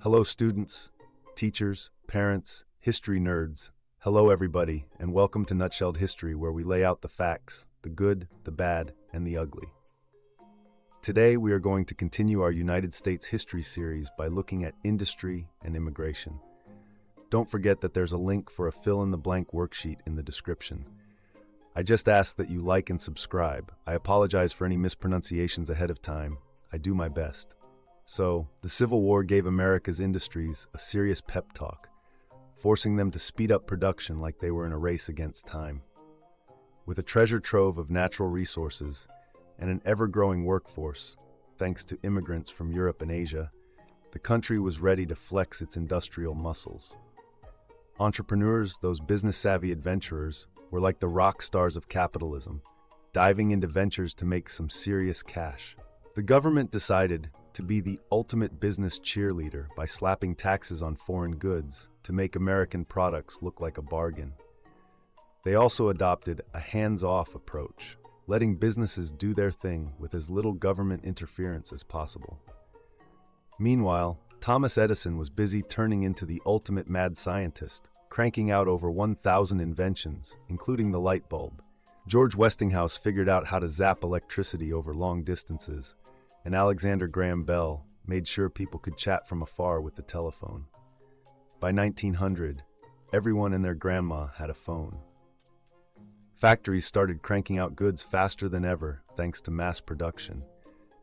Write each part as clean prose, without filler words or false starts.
Hello, students, teachers, parents, history nerds. Hello, everybody, and welcome to Nutshelled History, where we lay out the facts, the good, the bad, and the ugly. Today, we are going to continue our United States history series by looking at industry and immigration. Don't forget that there's a link for a fill-in-the-blank worksheet in the description. I just ask that you like and subscribe. I apologize for any mispronunciations ahead of time. I do my best. So, the Civil War gave America's industries a serious pep talk, forcing them to speed up production like they were in a race against time. With a treasure trove of natural resources and an ever-growing workforce, thanks to immigrants from Europe and Asia, the country was ready to flex its industrial muscles. Entrepreneurs, those business-savvy adventurers, were like the rock stars of capitalism, diving into ventures to make some serious cash. The government decided to be the ultimate business cheerleader by slapping taxes on foreign goods to make American products look like a bargain. They also adopted a hands-off approach, letting businesses do their thing with as little government interference as possible. Meanwhile, Thomas Edison was busy turning into the ultimate mad scientist, cranking out over 1,000 inventions, including the light bulb. George Westinghouse figured out how to zap electricity over long distances, and Alexander Graham Bell made sure people could chat from afar with the telephone. By 1900, everyone and their grandma had a phone. Factories started cranking out goods faster than ever thanks to mass production,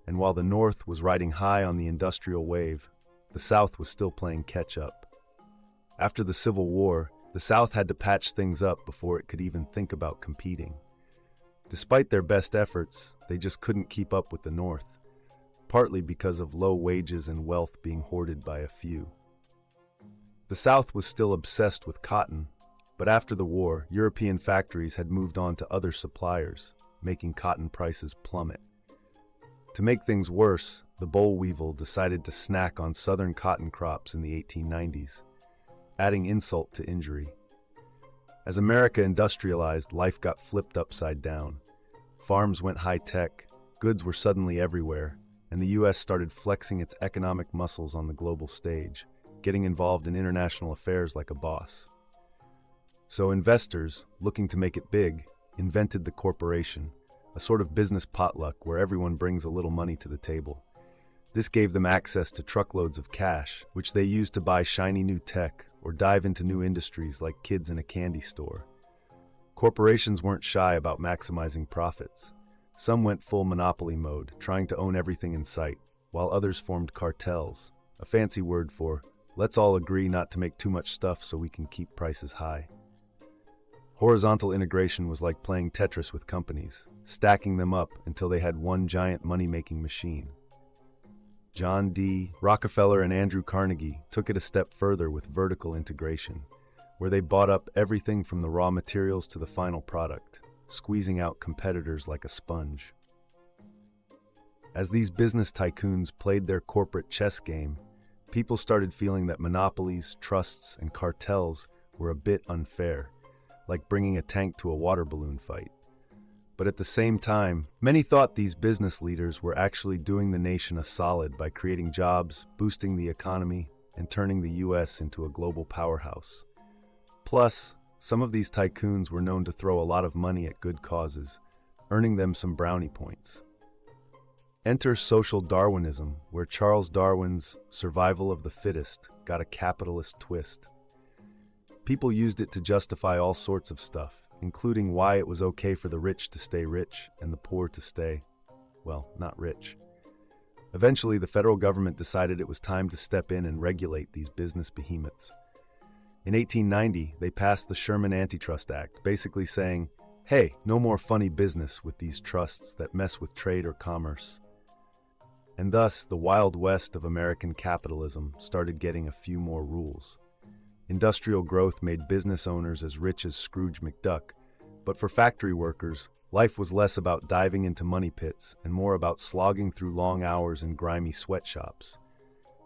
and while the North was riding high on the industrial wave, the South was still playing catch-up. After the Civil War, the South had to patch things up before it could even think about competing. Despite their best efforts, they just couldn't keep up with the North, partly because of low wages and wealth being hoarded by a few. The South was still obsessed with cotton, but after the war, European factories had moved on to other suppliers, making cotton prices plummet. To make things worse, the boll weevil decided to snack on southern cotton crops in the 1890s, adding insult to injury. As America industrialized, life got flipped upside down. Farms went high-tech, goods were suddenly everywhere, and the U.S. started flexing its economic muscles on the global stage, getting involved in international affairs like a boss. So investors, looking to make it big, invented the corporation, a sort of business potluck where everyone brings a little money to the table. This gave them access to truckloads of cash, which they used to buy shiny new tech or dive into new industries like kids in a candy store. Corporations weren't shy about maximizing profits. Some went full monopoly mode, trying to own everything in sight, while others formed cartels, a fancy word for, let's all agree not to make too much stuff so we can keep prices high. Horizontal integration was like playing Tetris with companies, stacking them up until they had one giant money-making machine. John D. Rockefeller and Andrew Carnegie took it a step further with vertical integration, where they bought up everything from the raw materials to the final product, squeezing out competitors like a sponge. As these business tycoons played their corporate chess game, people started feeling that monopolies, trusts, and cartels were a bit unfair, like bringing a tank to a water balloon fight. But at the same time, many thought these business leaders were actually doing the nation a solid by creating jobs, boosting the economy, and turning the U.S. into a global powerhouse. Plus, some of these tycoons were known to throw a lot of money at good causes, earning them some brownie points. Enter social Darwinism, where Charles Darwin's survival of the fittest got a capitalist twist. People used it to justify all sorts of stuff, including why it was okay for the rich to stay rich and the poor to stay, well, not rich. Eventually, the federal government decided it was time to step in and regulate these business behemoths. In 1890, they passed the Sherman Antitrust Act, basically saying, hey, no more funny business with these trusts that mess with trade or commerce. And thus, the Wild West of American capitalism started getting a few more rules. Industrial growth made business owners as rich as Scrooge McDuck, but for factory workers, life was less about diving into money pits and more about slogging through long hours in grimy sweatshops.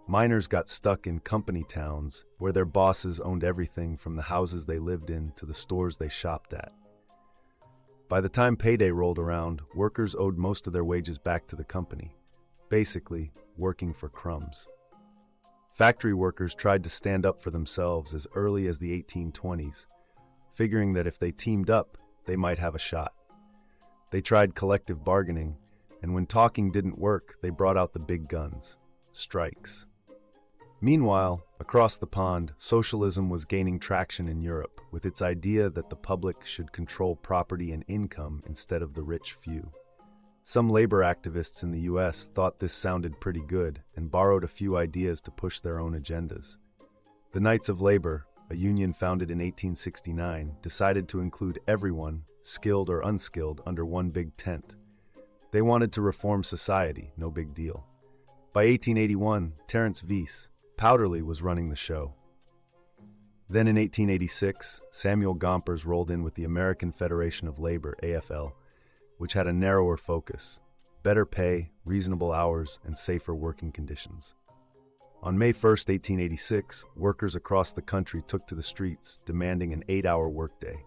Miners got stuck in company towns where their bosses owned everything from the houses they lived in to the stores they shopped at. By the time payday rolled around, workers owed most of their wages back to the company, basically working for crumbs. Factory workers tried to stand up for themselves as early as the 1820s, figuring that if they teamed up, they might have a shot. They tried collective bargaining, and when talking didn't work, they brought out the big guns: strikes. Meanwhile, across the pond, socialism was gaining traction in Europe, with its idea that the public should control property and income instead of the rich few. Some labor activists in the U.S. thought this sounded pretty good and borrowed a few ideas to push their own agendas. The Knights of Labor, a union founded in 1869, decided to include everyone, skilled or unskilled, under one big tent. They wanted to reform society, no big deal. By 1881, Terence Vyse, Powderly, was running the show. Then in 1886, Samuel Gompers rolled in with the American Federation of Labor, AFL, which had a narrower focus: better pay, reasonable hours, and safer working conditions. On May 1, 1886, workers across the country took to the streets, demanding an 8-hour workday.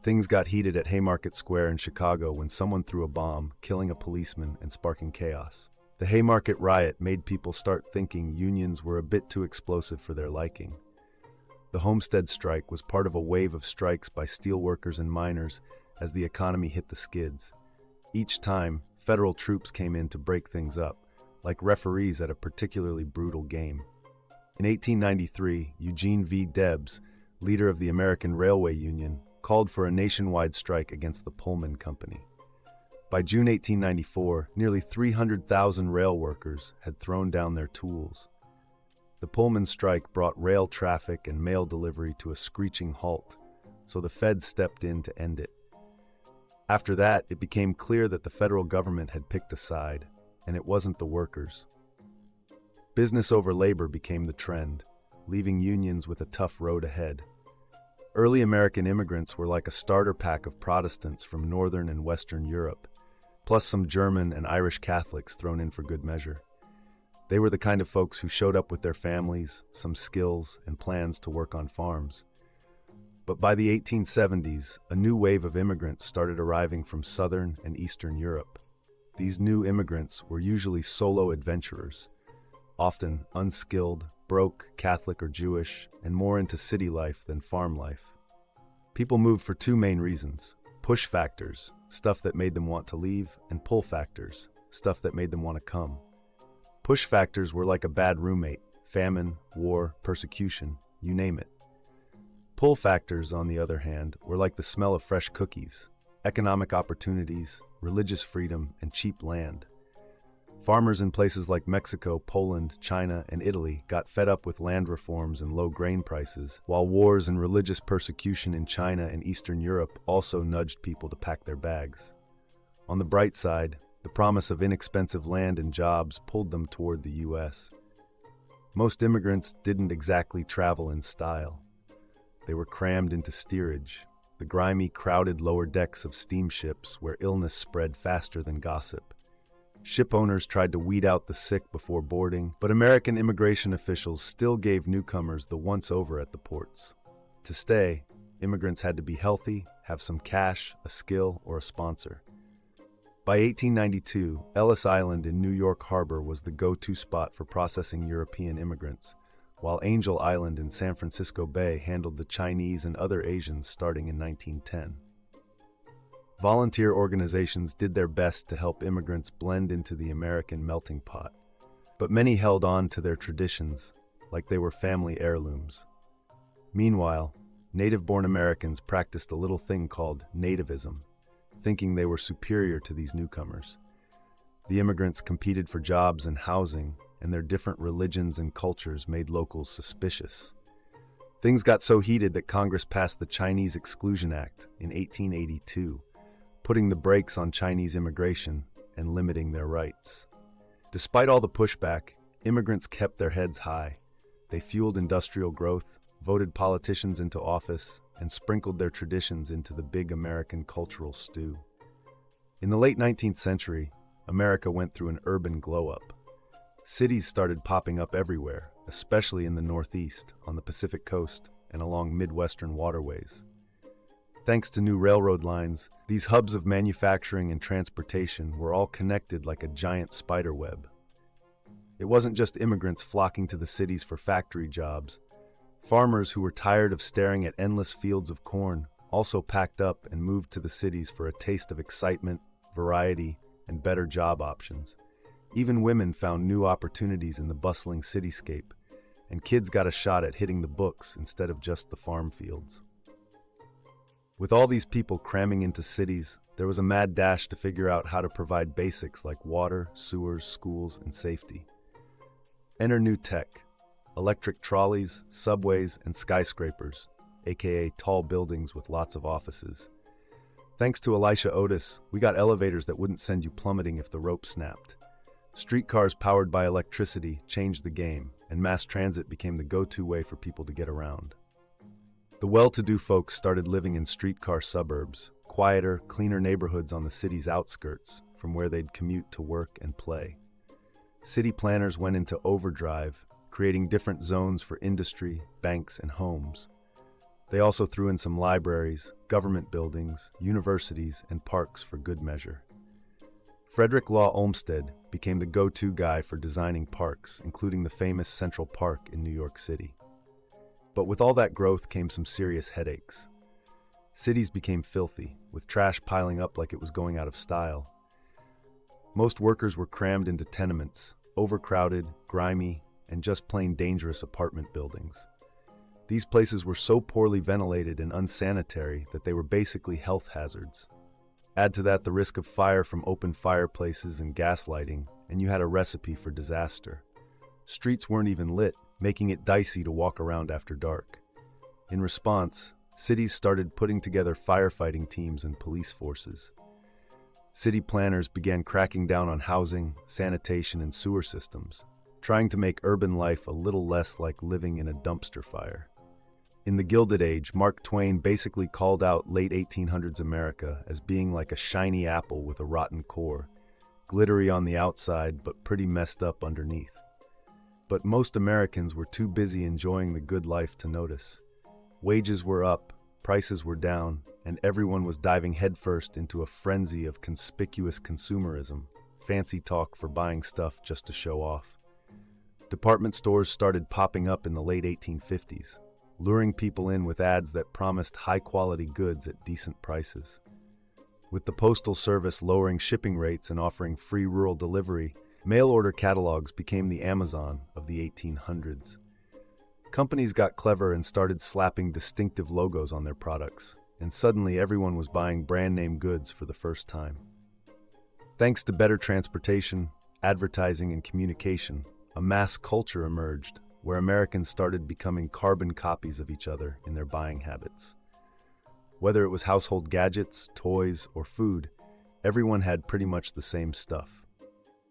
Things got heated at Haymarket Square in Chicago when someone threw a bomb, killing a policeman and sparking chaos. The Haymarket riot made people start thinking unions were a bit too explosive for their liking. The Homestead strike was part of a wave of strikes by steelworkers and miners as the economy hit the skids. Each time, federal troops came in to break things up, like referees at a particularly brutal game. In 1893, Eugene V. Debs, leader of the American Railway Union, called for a nationwide strike against the Pullman Company. By June 1894, nearly 300,000 rail workers had thrown down their tools. The Pullman strike brought rail traffic and mail delivery to a screeching halt, so the Fed stepped in to end it. After that, it became clear that the federal government had picked a side, and it wasn't the workers. Business over labor became the trend, leaving unions with a tough road ahead. Early American immigrants were like a starter pack of Protestants from Northern and Western Europe, plus some German and Irish Catholics thrown in for good measure. They were the kind of folks who showed up with their families, some skills, and plans to work on farms. But by the 1870s, a new wave of immigrants started arriving from Southern and Eastern Europe. These new immigrants were usually solo adventurers, often unskilled, broke, Catholic or Jewish, and more into city life than farm life. People moved for two main reasons: push factors, stuff that made them want to leave, and pull factors, stuff that made them want to come. Push factors were like a bad roommate: famine, war, persecution, you name it. Pull factors, on the other hand, were like the smell of fresh cookies, economic opportunities, religious freedom, and cheap land. Farmers in places like Mexico, Poland, China, and Italy got fed up with land reforms and low grain prices, while wars and religious persecution in China and Eastern Europe also nudged people to pack their bags. On the bright side, the promise of inexpensive land and jobs pulled them toward the U.S. Most immigrants didn't exactly travel in style. They were crammed into steerage, the grimy, crowded lower decks of steamships where illness spread faster than gossip. Ship owners tried to weed out the sick before boarding, but American immigration officials still gave newcomers the once-over at the ports. To stay, immigrants had to be healthy, have some cash, a skill, or a sponsor. By 1892, Ellis Island in New York Harbor was the go-to spot for processing European immigrants, while Angel Island in San Francisco Bay handled the Chinese and other Asians starting in 1910. Volunteer organizations did their best to help immigrants blend into the American melting pot, but many held on to their traditions like they were family heirlooms. Meanwhile, native-born Americans practiced a little thing called nativism, thinking they were superior to these newcomers. The immigrants competed for jobs and housing, and their different religions and cultures made locals suspicious. Things got so heated that Congress passed the Chinese Exclusion Act in 1882, putting the brakes on Chinese immigration and limiting their rights. Despite all the pushback, immigrants kept their heads high. They fueled industrial growth, voted politicians into office, and sprinkled their traditions into the big American cultural stew. In the late 19th century, America went through an urban glow-up. Cities started popping up everywhere, especially in the Northeast, on the Pacific Coast, and along Midwestern waterways. Thanks to new railroad lines, these hubs of manufacturing and transportation were all connected like a giant spider web. It wasn't just immigrants flocking to the cities for factory jobs. Farmers who were tired of staring at endless fields of corn also packed up and moved to the cities for a taste of excitement, variety, and better job options. Even women found new opportunities in the bustling cityscape, and kids got a shot at hitting the books instead of just the farm fields. With all these people cramming into cities, there was a mad dash to figure out how to provide basics like water, sewers, schools, and safety. Enter new tech: electric trolleys, subways, and skyscrapers, aka tall buildings with lots of offices. Thanks to Elisha Otis, we got elevators that wouldn't send you plummeting if the rope snapped. Streetcars powered by electricity changed the game, and mass transit became the go-to way for people to get around. The well-to-do folks started living in streetcar suburbs, quieter, cleaner neighborhoods on the city's outskirts, from where they'd commute to work and play. City planners went into overdrive, creating different zones for industry, banks, and homes. They also threw in some libraries, government buildings, universities, and parks for good measure. Frederick Law Olmsted became the go-to guy for designing parks, including the famous Central Park in New York City. But with all that growth came some serious headaches. Cities became filthy, with trash piling up like it was going out of style. Most workers were crammed into tenements, overcrowded, grimy, and just plain dangerous apartment buildings. These places were so poorly ventilated and unsanitary that they were basically health hazards. Add to that the risk of fire from open fireplaces and gas lighting, and you had a recipe for disaster. Streets weren't even lit, making it dicey to walk around after dark. In response, cities started putting together firefighting teams and police forces. City planners began cracking down on housing, sanitation, and sewer systems, trying to make urban life a little less like living in a dumpster fire. In the Gilded Age, Mark Twain basically called out late 1800s America as being like a shiny apple with a rotten core, glittery on the outside but pretty messed up underneath. But most Americans were too busy enjoying the good life to notice. Wages were up, prices were down, and everyone was diving headfirst into a frenzy of conspicuous consumerism, fancy talk for buying stuff just to show off. Department stores started popping up in the late 1850s, luring people in with ads that promised high-quality goods at decent prices. With the Postal Service lowering shipping rates and offering free rural delivery, mail-order catalogs became the Amazon of the 1800s. Companies got clever and started slapping distinctive logos on their products, and suddenly everyone was buying brand-name goods for the first time. Thanks to better transportation, advertising, and communication, a mass culture emerged, where Americans started becoming carbon copies of each other in their buying habits. Whether it was household gadgets, toys, or food, everyone had pretty much the same stuff.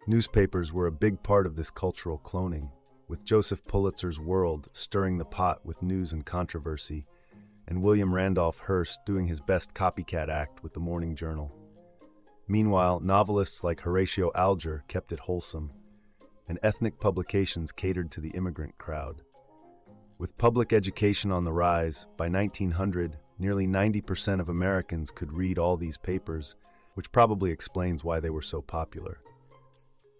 Newspapers were a big part of this cultural cloning, with Joseph Pulitzer's World stirring the pot with news and controversy, and William Randolph Hearst doing his best copycat act with the Morning Journal. Meanwhile, novelists like Horatio Alger kept it wholesome, and ethnic publications catered to the immigrant crowd. With public education on the rise, by 1900, nearly 90% of Americans could read all these papers, which probably explains why they were so popular.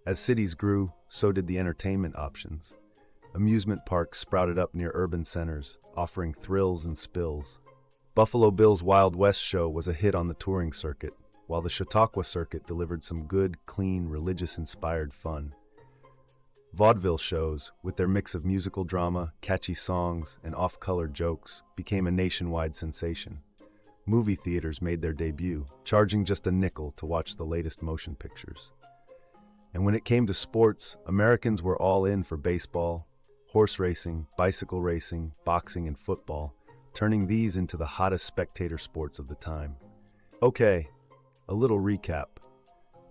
As cities grew, so did the entertainment options. Amusement parks sprouted up near urban centers, offering thrills and spills. Buffalo Bill's Wild West show was a hit on the touring circuit, while the Chautauqua circuit delivered some good, clean, religious-inspired fun. Vaudeville shows, with their mix of musical drama, catchy songs, and off-color jokes, became a nationwide sensation. Movie theaters made their debut, charging just a nickel to watch the latest motion pictures. And when it came to sports, Americans were all in for baseball, horse racing, bicycle racing, boxing, and football, turning these into the hottest spectator sports of the time. Okay, a little recap.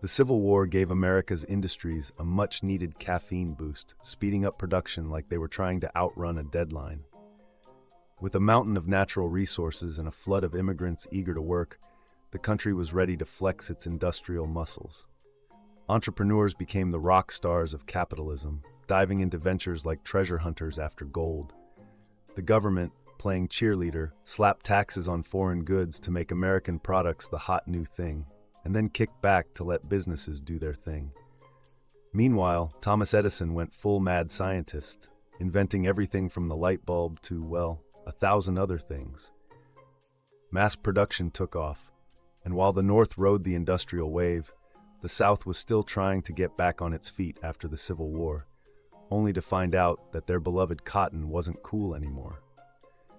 The Civil War gave America's industries a much-needed caffeine boost, speeding up production like they were trying to outrun a deadline. With a mountain of natural resources and a flood of immigrants eager to work, the country was ready to flex its industrial muscles. Entrepreneurs became the rock stars of capitalism, diving into ventures like treasure hunters after gold. The government, playing cheerleader, slapped taxes on foreign goods to make American products the hot new thing, and then kicked back to let businesses do their thing. Meanwhile, Thomas Edison went full mad scientist, inventing everything from the light bulb to, well, 1,000 other things. Mass production took off, and while the North rode the industrial wave, the South was still trying to get back on its feet after the Civil War, only to find out that their beloved cotton wasn't cool anymore.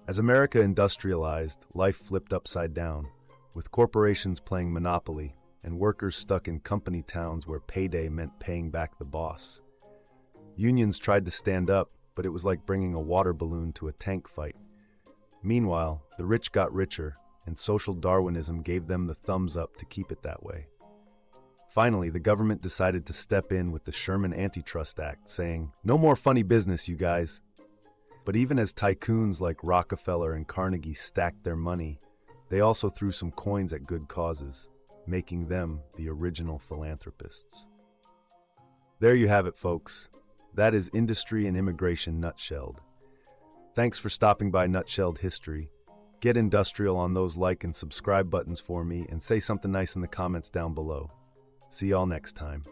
As America industrialized, life flipped upside down, with corporations playing monopoly and workers stuck in company towns where payday meant paying back the boss. Unions tried to stand up, but it was like bringing a water balloon to a tank fight. Meanwhile, the rich got richer, and social Darwinism gave them the thumbs up to keep it that way. Finally, the government decided to step in with the Sherman Antitrust Act, saying, "No more funny business, you guys." But even as tycoons like Rockefeller and Carnegie stacked their money, they also threw some coins at good causes, making them the original philanthropists. There you have it, folks. That is industry and immigration nutshelled. Thanks for stopping by Nutshelled History. Get industrial on those like and subscribe buttons for me, and say something nice in the comments down below. See y'all next time.